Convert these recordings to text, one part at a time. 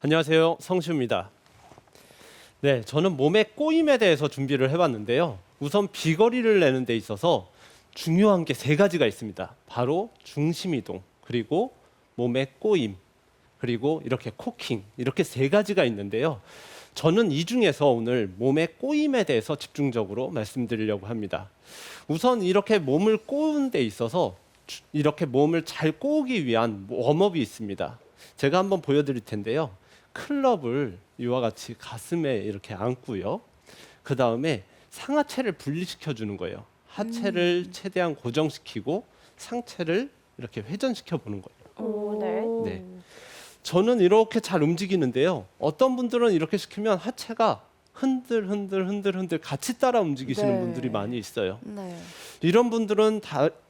안녕하세요. 성시우입니다. 네, 저는 몸의 꼬임에 대해서 준비를 해봤는데요. 우선 비거리를 내는 데 있어서 중요한 게 세 가지가 있습니다. 바로 중심이동, 그리고 몸의 꼬임, 그리고 이렇게 코킹, 이렇게 세 가지가 있는데요. 저는 이 중에서 오늘 몸의 꼬임에 대해서 집중적으로 말씀드리려고 합니다. 우선 이렇게 몸을 꼬는 데 있어서 이렇게 몸을 잘 꼬기 위한 웜업이 있습니다. 제가 한번 보여드릴 텐데요. 클럽을 이와 같이 가슴에 이렇게 안고요. 그 다음에 상하체를 분리시켜 주는 거예요. 하체를 최대한 고정시키고 상체를 이렇게 회전시켜 보는 거예요. 오, 네. 네. 저는 이렇게 잘 움직이는데요. 어떤 분들은 이렇게 시키면 하체가 흔들 같이 따라 움직이시는 네. 분들이 많이 있어요. 네. 이런 분들은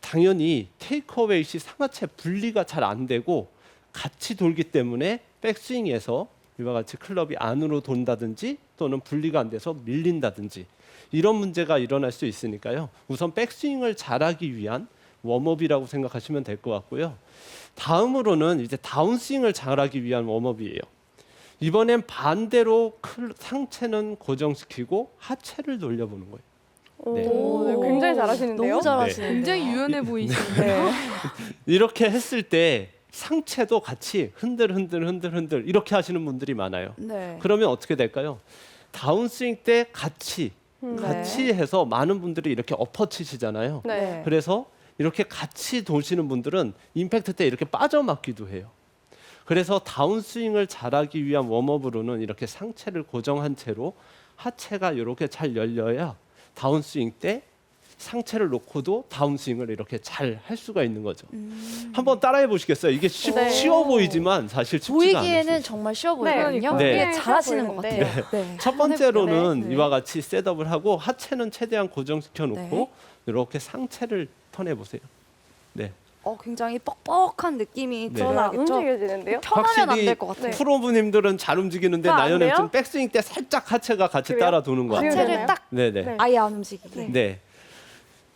당연히 테이크어웨이 시 상하체 분리가 잘 안 되고 같이 돌기 때문에 백스윙에서 이와 같이 클럽이 안으로 돈다든지 또는 분리가 안 돼서 밀린다든지 이런 문제가 일어날 수 있으니까요. 우선 백스윙을 잘하기 위한 웜업이라고 생각하시면 될 것 같고요. 다음으로는 이제 다운스윙을 잘하기 위한 웜업이에요. 이번엔 반대로 상체는 고정시키고 하체를 돌려보는 거예요. 네. 오, 네, 굉장히 잘하시는데요. 너무 잘하시는데요. 굉장히 유연해 보이시네요. 이렇게 했을 때 상체도 같이 흔들 이렇게 하시는 분들이 많아요. 네. 그러면 어떻게 될까요? 다운스윙 때 같이 네. 해서 많은 분들이 이렇게 엎어치시잖아요. 네. 그래서 이렇게 같이 도시는 분들은 임팩트 때 이렇게 빠져맞기도 해요. 그래서 다운스윙을 잘하기 위한 웜업으로는 이렇게 상체를 고정한 채로 하체가 이렇게 잘 열려야 다운스윙 때 상체를 놓고도 다운스윙을 이렇게 잘 할 수가 있는 거죠. 한번 따라해 보시겠어요? 이게 네. 쉬워 보이지만 사실 쉽지가 보이기에는 않아요. 정말 쉬워 네, 보이거든요. 네. 네. 잘하시는 것 네. 같아요. 네. 첫 번째로는 네. 이와 같이 셋업을 하고 하체는 최대한 고정시켜 놓고 네. 이렇게 상체를 턴해 보세요. 네. 굉장히 뻑뻑한 느낌이 네. 저는 안 들어야겠죠. 움직여지는데요. 편하면 안 될 것 같아요. 네. 프로분님들은 잘 움직이는데 아, 안 나연님 돼요? 좀 백스윙 때 살짝 하체가 같이 그래요? 따라 도는 거 같아요. 지금 하체를 되나요? 딱 네네. 네. 아예 안 움직이게. 네.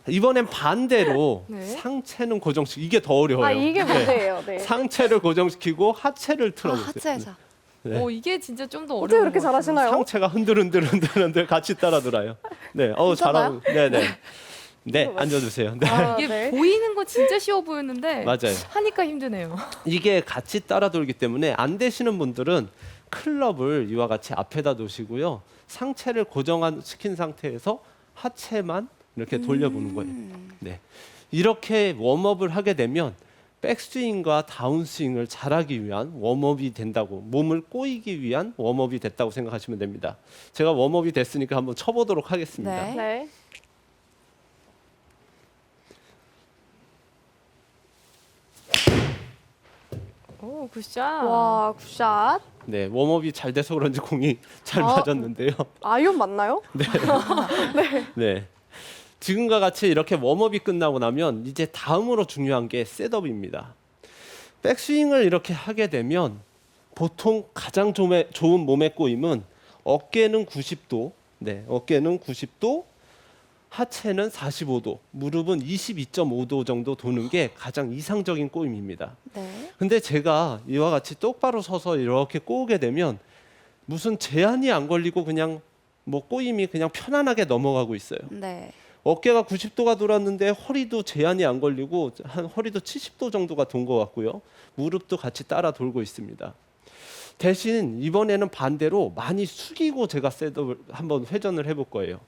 이번엔 반대로 네. 상체는 고정시키고 이게 더 어려워요. 아, 이게 네. 문제예요. 네. 상체를 고정시키고 하체를 틀어보세요. 하체에서. 네. 이게 진짜 좀 더 어려운 어떻게 그렇게 것 같아요. 잘하시나요? 상체가 흔들 같이 따라 돌아요. 네, 괜찮아요? 잘하고. 네네. 네, 앉아주세요. 네. 이게 네. 보이는 거 진짜 쉬워 보였는데 맞아요. 하니까 힘드네요. 이게 같이 따라 돌기 때문에 안 되시는 분들은 클럽을 이와 같이 앞에다 놓으시고요. 상체를 시킨 상태에서 하체만 이렇게 돌려보는 거예요. 네. 이렇게 웜업을 하게 되면 백스윙과 다운스윙을 잘하기 위한 웜업이 된다고, 몸을 꼬이기 위한 웜업이 됐다고 생각하시면 됩니다. 제가 웜업이 됐으니까 한번 쳐보도록 하겠습니다. 네. 네. 오, 굿샷. 와, 굿샷. 네, 웜업이 잘 돼서 그런지 공이 잘 아. 맞았는데요. 아이온 맞나요? 네. 지금과 같이 이렇게 웜업이 끝나고 나면 이제 다음으로 중요한 게 셋업입니다. 백스윙을 이렇게 하게 되면 보통 가장 좋은 몸의 꼬임은 어깨는 90도, 네, 어깨는 90도, 하체는 45도, 무릎은 22.5도 정도 도는 게 가장 이상적인 꼬임입니다. 네. 근데 제가 이와 같이 똑바로 서서 이렇게 꼬우게 되면 무슨 제한이 안 걸리고 그냥 꼬임이 그냥 편안하게 넘어가고 있어요. 네. 어깨가 90도가 돌았는데 허리도 제한이 안 걸리고 한 허리도 70도 정도가 돈 것 같고요. 무릎도 같이 따라 돌고 있습니다. 대신 이번에는 반대로 많이 숙이고 제가 셋업을 한번 회전을 해볼 거예요.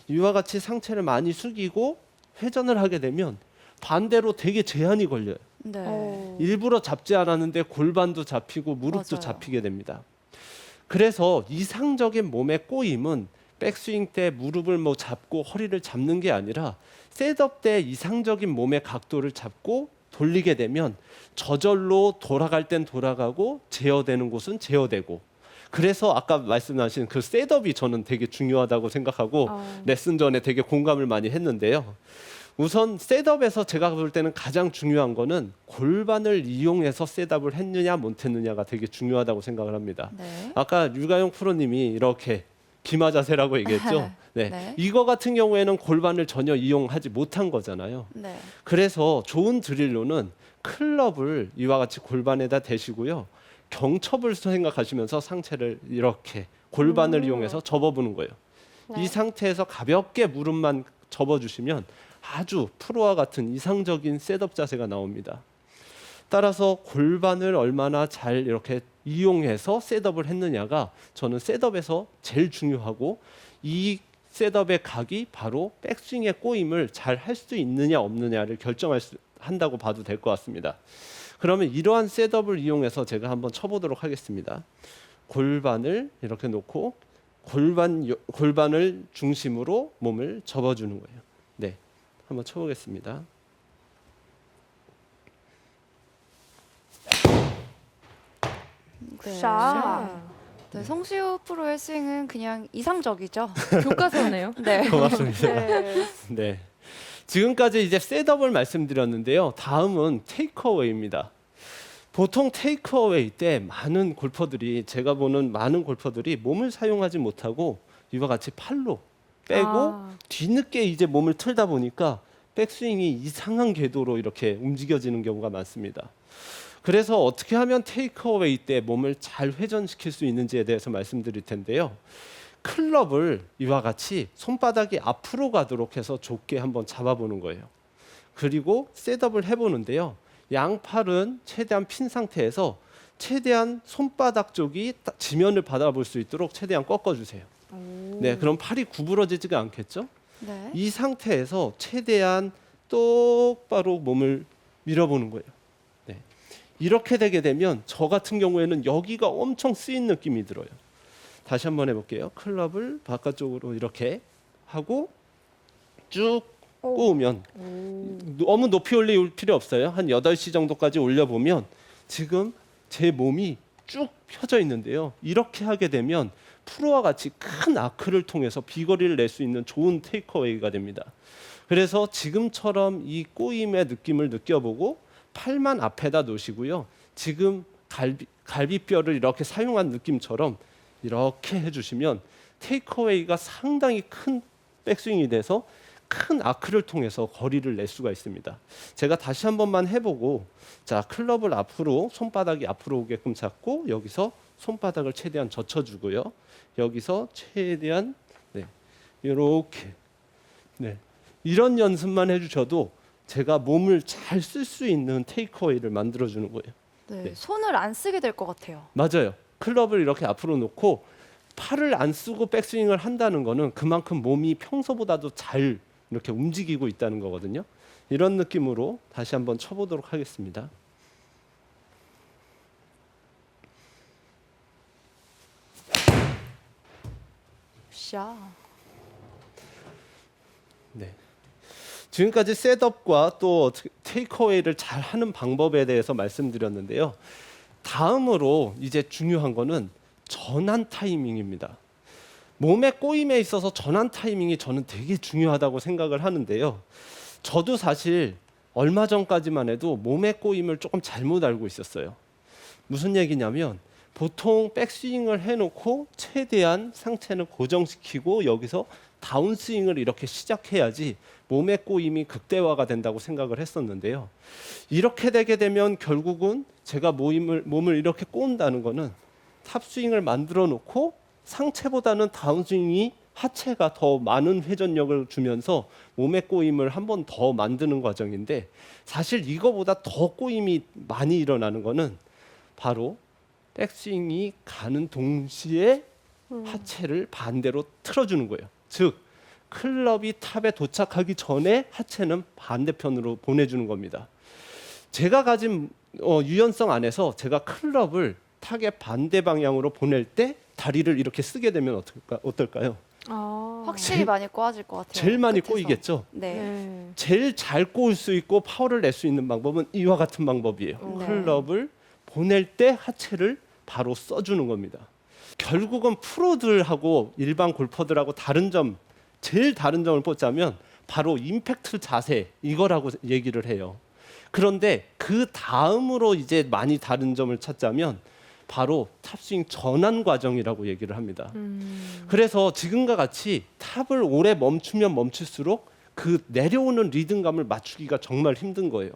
이와 같이 상체를 많이 숙이고 회전을 하게 되면 반대로 되게 제한이 걸려요. 네. 오. 일부러 잡지 않았는데 골반도 잡히고 무릎도 맞아요. 잡히게 됩니다. 그래서 이상적인 몸의 꼬임은 백스윙 때 무릎을 잡고 허리를 잡는 게 아니라 셋업 때 이상적인 몸의 각도를 잡고 돌리게 되면 저절로 돌아갈 땐 돌아가고 제어되는 곳은 제어되고, 그래서 아까 말씀하신 그 셋업이 저는 되게 중요하다고 생각하고 레슨 전에 되게 공감을 많이 했는데요. 우선 셋업에서 제가 볼 때는 가장 중요한 거는 골반을 이용해서 셋업을 했느냐 못했느냐가 되게 중요하다고 생각을 합니다. 네. 아까 류가영 프로님이 이렇게 기마 자세라고 얘기했죠. 네. 네. 이거 같은 경우에는 골반을 전혀 이용하지 못한 거잖아요. 경첩을 생각하시면서 상체를 이렇게 골반을 이용해서 접어보는 거예요. 네. 이 상태에서 가볍게 무릎만 접어주시면 아주 프로와 같은 이상적인 셋업 자세가 나옵니다. 따라서 골반을 얼마나 잘 이렇게 이용해서 셋업을 했느냐가 저는 셋업에서 제일 중요하고, 이 셋업의 각이 바로 백스윙의 꼬임을 잘 할 수 있느냐 없느냐를 한다고 봐도 될 것 같습니다. 그러면 이러한 셋업을 이용해서 제가 한번 쳐보도록 하겠습니다. 골반을 이렇게 놓고 골반을 중심으로 몸을 접어주는 거예요. 네, 한번 쳐보겠습니다. 굿샷. 네, 성시우 프로의 스윙은 그냥 이상적이죠. 교과서네요. 네. 고맙습니다. 네. 네, 지금까지 이제 셋업을 말씀드렸는데요. 다음은 테이크어웨이입니다. 보통 테이크어웨이 때 많은 골퍼들이, 제가 보는 많은 골퍼들이 몸을 사용하지 못하고 이와 같이 팔로 빼고 아. 뒤늦게 이제 몸을 틀다 보니까 백스윙이 이상한 궤도로 이렇게 움직여지는 경우가 많습니다. 그래서 어떻게 하면 테이크어웨이 때 몸을 잘 회전시킬 수 있는지에 대해서 말씀드릴 텐데요. 클럽을 이와 같이 손바닥이 앞으로 가도록 해서 좁게 한번 잡아보는 거예요. 그리고 셋업을 해보는데요. 양팔은 최대한 핀 상태에서 최대한 손바닥 쪽이 지면을 바라볼 수 있도록 최대한 꺾어주세요. 네, 그럼 팔이 구부러지지가 않겠죠? 네. 이 상태에서 최대한 똑바로 몸을 밀어보는 거예요. 네. 이렇게 되게 되면 저 같은 경우에는 여기가 엄청 쓰인 느낌이 들어요. 다시 한번 해볼게요. 클럽을 바깥쪽으로 이렇게 하고 쭉 꼬우면 너무 높이 올릴 필요 없어요. 한 8시 정도까지 올려보면 지금 제 몸이 쭉 펴져 있는데요. 이렇게 하게 되면 프로와 같이 큰 아크를 통해서 비거리를 낼 수 있는 좋은 테이크어웨이가 됩니다. 그래서 지금처럼 이 꼬임의 느낌을 느껴보고 팔만 앞에다 놓으시고요. 지금 갈비뼈를 이렇게 사용한 느낌처럼 이렇게 해주시면 테이크어웨이가 상당히 큰 백스윙이 돼서 큰 아크를 통해서 거리를 낼 수가 있습니다. 제가 다시 한 번만 해보고, 자, 클럽을 앞으로, 손바닥이 앞으로 오게끔 잡고 여기서 손바닥을 최대한 젖혀주고요. 여기서 최대한 이렇게 이런 연습만 해주셔도 제가 몸을 잘 쓸 수 있는 테이크어웨이를 만들어주는 거예요. 네. 네. 손을 안 쓰게 될 것 같아요. 맞아요. 클럽을 이렇게 앞으로 놓고 팔을 안 쓰고 백스윙을 한다는 거는 그만큼 몸이 평소보다도 잘 이렇게 움직이고 있다는 거거든요. 이런 느낌으로 다시 한번 쳐보도록 하겠습니다. 샷. 네. 지금까지 셋업과 또 테이크어웨이를 잘 하는 방법에 대해서 말씀드렸는데요. 다음으로 이제 중요한 거는 전환 타이밍입니다. 몸의 꼬임에 있어서 전환 타이밍이 저는 되게 중요하다고 생각을 하는데요. 저도 사실 얼마 전까지만 해도 몸의 꼬임을 조금 잘못 알고 있었어요. 무슨 얘기냐면 보통 백스윙을 해놓고 최대한 상체는 고정시키고 여기서 다운스윙을 이렇게 시작해야지 몸의 꼬임이 극대화가 된다고 생각을 했었는데요. 이렇게 되게 되면 결국은 제가 몸을 이렇게 꼬은다는 거는 탑스윙을 만들어 놓고 상체보다는 다운스윙이 하체가 더 많은 회전력을 주면서 몸의 꼬임을 한 번 더 만드는 과정인데, 사실 이거보다 더 꼬임이 많이 일어나는 거는 바로 백스윙이 가는 동시에 하체를 반대로 틀어주는 거예요. 즉 클럽이 탑에 도착하기 전에 하체는 반대편으로 보내주는 겁니다. 제가 가진 유연성 안에서 제가 클럽을 탁의 반대 방향으로 보낼 때 다리를 이렇게 쓰게 되면 어떨까요? 아. 확실히 많이 꼬아질 것 같아요. 제일 많이 끝에서. 꼬이겠죠? 네. 네. 제일 잘 꼬을 수 있고 파워를 낼 수 있는 방법은 이와 같은 방법이에요. 네. 클럽을 보낼 때 하체를 바로 써주는 겁니다. 결국은 프로들하고 일반 골퍼들하고 제일 다른 점을 뽑자면 바로 임팩트 자세, 이거라고 얘기를 해요. 그런데 그 다음으로 이제 많이 다른 점을 찾자면 바로 탑스윙 전환 과정이라고 얘기를 합니다. 그래서 지금과 같이 탑을 오래 멈추면 멈출수록 그 내려오는 리듬감을 맞추기가 정말 힘든 거예요.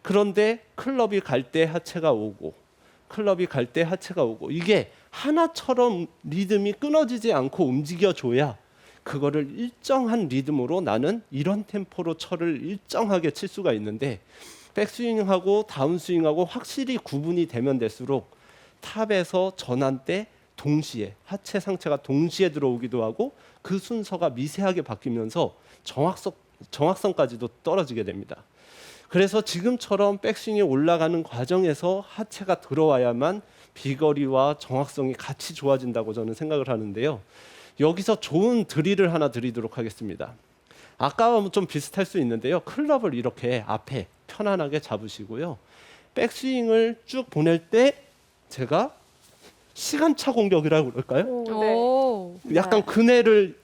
그런데 클럽이 갈 때 하체가 오고 클럽이 갈 때 하체가 오고 이게 하나처럼 리듬이 끊어지지 않고 움직여줘야 그거를 일정한 리듬으로 나는 이런 템포로 철을 일정하게 칠 수가 있는데 백스윙하고 다운스윙하고 확실히 구분이 되면 될수록 탑에서 전환 때 동시에 하체 상체가 동시에 들어오기도 하고 그 순서가 미세하게 바뀌면서 정확성까지도 떨어지게 됩니다. 그래서 지금처럼 백스윙이 올라가는 과정에서 하체가 들어와야만 비거리와 정확성이 같이 좋아진다고 저는 생각을 하는데요. 여기서 좋은 드릴을 하나 드리도록 하겠습니다. 아까와 좀 비슷할 수 있는데요. 클럽을 이렇게 앞에 편안하게 잡으시고요. 백스윙을 쭉 보낼 때 제가 시간차 공격이라고 그럴까요? 오, 네. 오. 약간 네. 그네를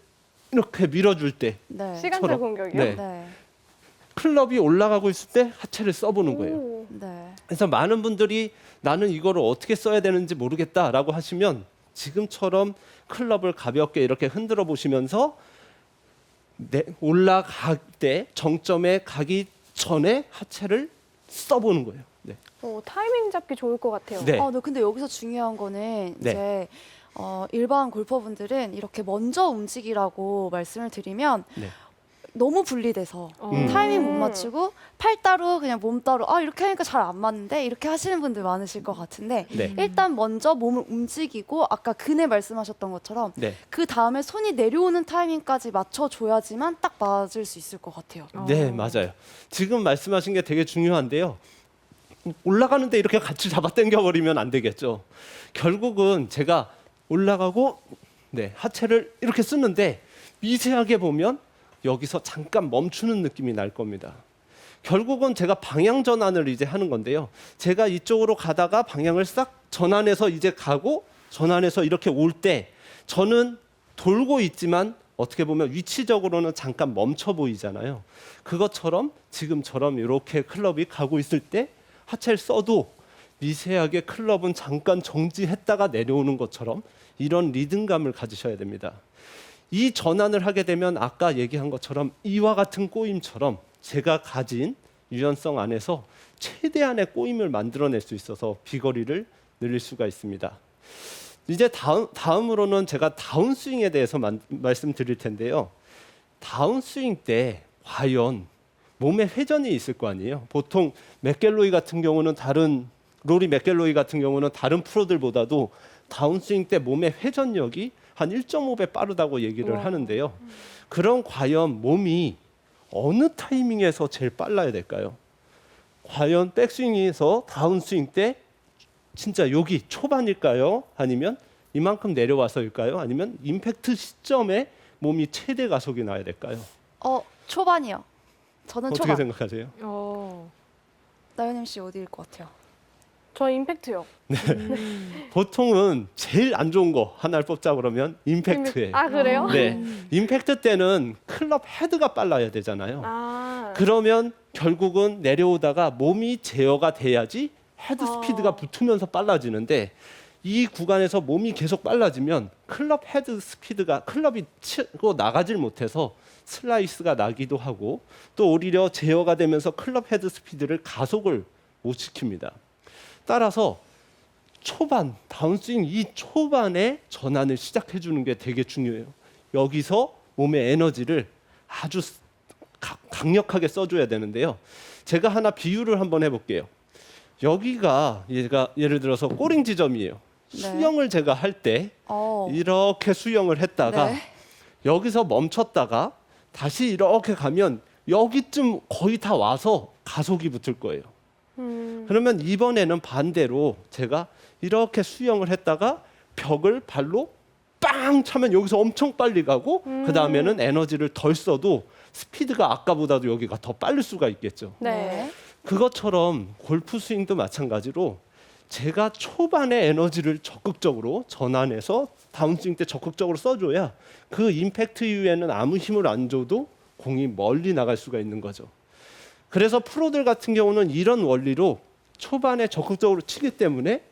이렇게 밀어줄 때 네. 시간차 처럼. 공격이요? 네. 네. 클럽이 올라가고 있을 때 하체를 써보는 거예요. 오. 네. 그래서 많은 분들이 나는 이거를 어떻게 써야 되는지 모르겠다라고 하시면 지금처럼 클럽을 가볍게 이렇게 흔들어 보시면서 올라갈 때 정점에 가기 전에 하체를 써보는 거예요. 네. 타이밍 잡기 좋을 것 같아요. 네. 네, 근데 여기서 중요한 거는 네. 이제 일반 골퍼분들은 이렇게 먼저 움직이라고 말씀을 드리면 네. 너무 분리돼서 음. 타이밍 못 맞추고 팔 따로 그냥 몸 따로 이렇게 하니까 잘 안 맞는데 이렇게 하시는 분들 많으실 것 같은데 네. 일단 먼저 몸을 움직이고 아까 그네 말씀하셨던 것처럼 네. 그 다음에 손이 내려오는 타이밍까지 맞춰줘야지만 딱 맞을 수 있을 것 같아요. 네, 맞아요. 지금 말씀하신 게 되게 중요한데요. 올라가는데 이렇게 같이 잡아 당겨 버리면 안 되겠죠. 결국은 제가 올라가고 하체를 이렇게 쓰는데 미세하게 보면 여기서 잠깐 멈추는 느낌이 날 겁니다. 결국은 제가 방향 전환을 이제 하는 건데요. 제가 이쪽으로 가다가 방향을 싹 전환해서 이제 가고 전환해서 이렇게 올 때 저는 돌고 있지만 어떻게 보면 위치적으로는 잠깐 멈춰 보이잖아요. 그것처럼 지금처럼 이렇게 클럽이 가고 있을 때 하체를 써도 미세하게 클럽은 잠깐 정지했다가 내려오는 것처럼 이런 리듬감을 가지셔야 됩니다. 이 전환을 하게 되면 아까 얘기한 것처럼 이와 같은 꼬임처럼 제가 가진 유연성 안에서 최대한의 꼬임을 만들어낼 수 있어서 비거리를 늘릴 수가 있습니다. 이제 다음으로는 제가 다운스윙에 대해서 말씀드릴 텐데요. 다운스윙 때 과연 몸에 회전이 있을 거 아니에요. 보통 맥갤로이 같은 경우는 로리 맥갤로이 같은 경우는 다른 프로들보다도 다운스윙 때 몸의 회전력이 한 1.5배 빠르다고 얘기를 하는데요. 그럼 과연 몸이 어느 타이밍에서 제일 빨라야 될까요? 과연 백스윙에서 다운스윙 때 진짜 여기 초반일까요? 아니면 이만큼 내려와서일까요? 아니면 임팩트 시점에 몸이 최대 가속이 나야 될까요? 초반이요. 저는 어떻게 초반. 생각하세요? 나연님 씨 어디일 것 같아요? 저 임팩트요. 보통은 제일 안 좋은 거 하나를 뽑자 그러면 임팩트예요. 그래요? 네, 임팩트 때는 클럽 헤드가 빨라야 되잖아요. 그러면 결국은 내려오다가 몸이 제어가 돼야지 헤드 스피드가 붙으면서 빨라지는데 이 구간에서 몸이 계속 빨라지면 클럽 헤드 스피드가 클럽이 치고 나가질 못해서 슬라이스가 나기도 하고 또 오히려 제어가 되면서 클럽 헤드 스피드를 가속을 못 시킵니다. 따라서 초반 다운스윙 이 초반에 전환을 시작해 주는 게 되게 중요해요. 여기서 몸의 에너지를 아주 강력하게 써줘야 되는데요. 제가 하나 비유를 한번 해볼게요. 여기가 예를 들어서 꼬링 지점이에요. 네. 수영을 제가 할 때 어. 이렇게 수영을 했다가 네. 여기서 멈췄다가 다시 이렇게 가면 여기쯤 거의 다 와서 가속이 붙을 거예요. 그러면 이번에는 반대로 제가 이렇게 수영을 했다가 벽을 발로 빵 차면 여기서 엄청 빨리 가고 그 다음에는 에너지를 덜 써도 스피드가 아까보다도 여기가 더 빠를 수가 있겠죠. 네. 그것처럼 골프 스윙도 마찬가지로 제가 초반에 에너지를 적극적으로 전환해서 다운스윙 때 적극적으로 써줘야 그 임팩트 이후에는 아무 힘을 안 줘도 공이 멀리 나갈 수가 있는 거죠. 그래서 프로들 같은 경우는 이런 원리로 초반에 적극적으로 치기 때문에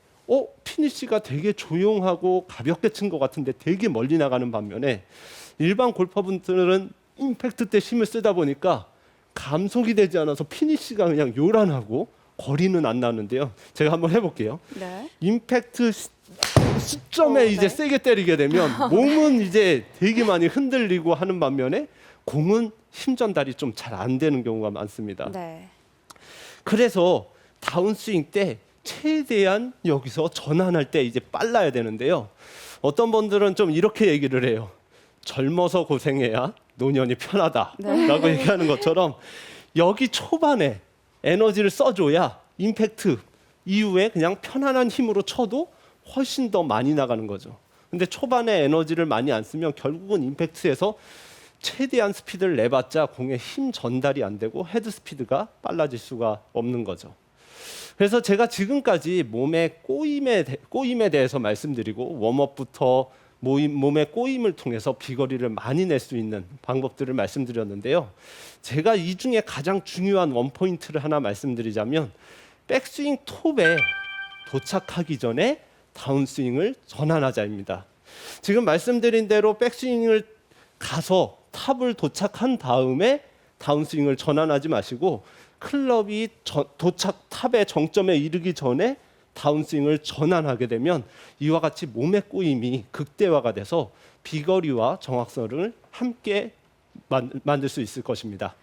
피니시가 되게 조용하고 가볍게 친 것 같은데 되게 멀리 나가는 반면에 일반 골퍼분들은 임팩트 때 힘을 쓰다 보니까 감속이 되지 않아서 피니시가 그냥 요란하고 거리는 안 나는데요. 제가 한번 해볼게요. 네. 임팩트 시점에 네. 이제 세게 때리게 되면 몸은 이제 되게 많이 흔들리고 하는 반면에 공은 힘 전달이 좀 잘 안 되는 경우가 많습니다. 네. 그래서 다운스윙 때 최대한 여기서 전환할 때 이제 빨라야 되는데요. 어떤 분들은 좀 이렇게 얘기를 해요. 젊어서 고생해야 노년이 편하다라고 얘기하는 것처럼 여기 초반에 에너지를 써줘야 임팩트 이후에 그냥 편안한 힘으로 쳐도 훨씬 더 많이 나가는 거죠. 근데 초반에 에너지를 많이 안 쓰면 결국은 임팩트에서 최대한 스피드를 내봤자 공의 힘 전달이 안 되고 헤드 스피드가 빨라질 수가 없는 거죠. 그래서 제가 지금까지 몸의 꼬임에 대해서 말씀드리고 웜업부터 몸의 꼬임을 통해서 비거리를 많이 낼 수 있는 방법들을 말씀드렸는데요. 제가 이 중에 가장 중요한 원포인트를 하나 말씀드리자면 백스윙 톱에 도착하기 전에 다운스윙을 전환하자입니다. 지금 말씀드린 대로 백스윙을 가서 탑을 도착한 다음에 다운스윙을 전환하지 마시고 클럽이 도착 탑의 정점에 이르기 전에 다운스윙을 전환하게 되면 이와 같이 몸의 꼬임이 극대화가 돼서 비거리와 정확성을 함께 만들 수 있을 것입니다.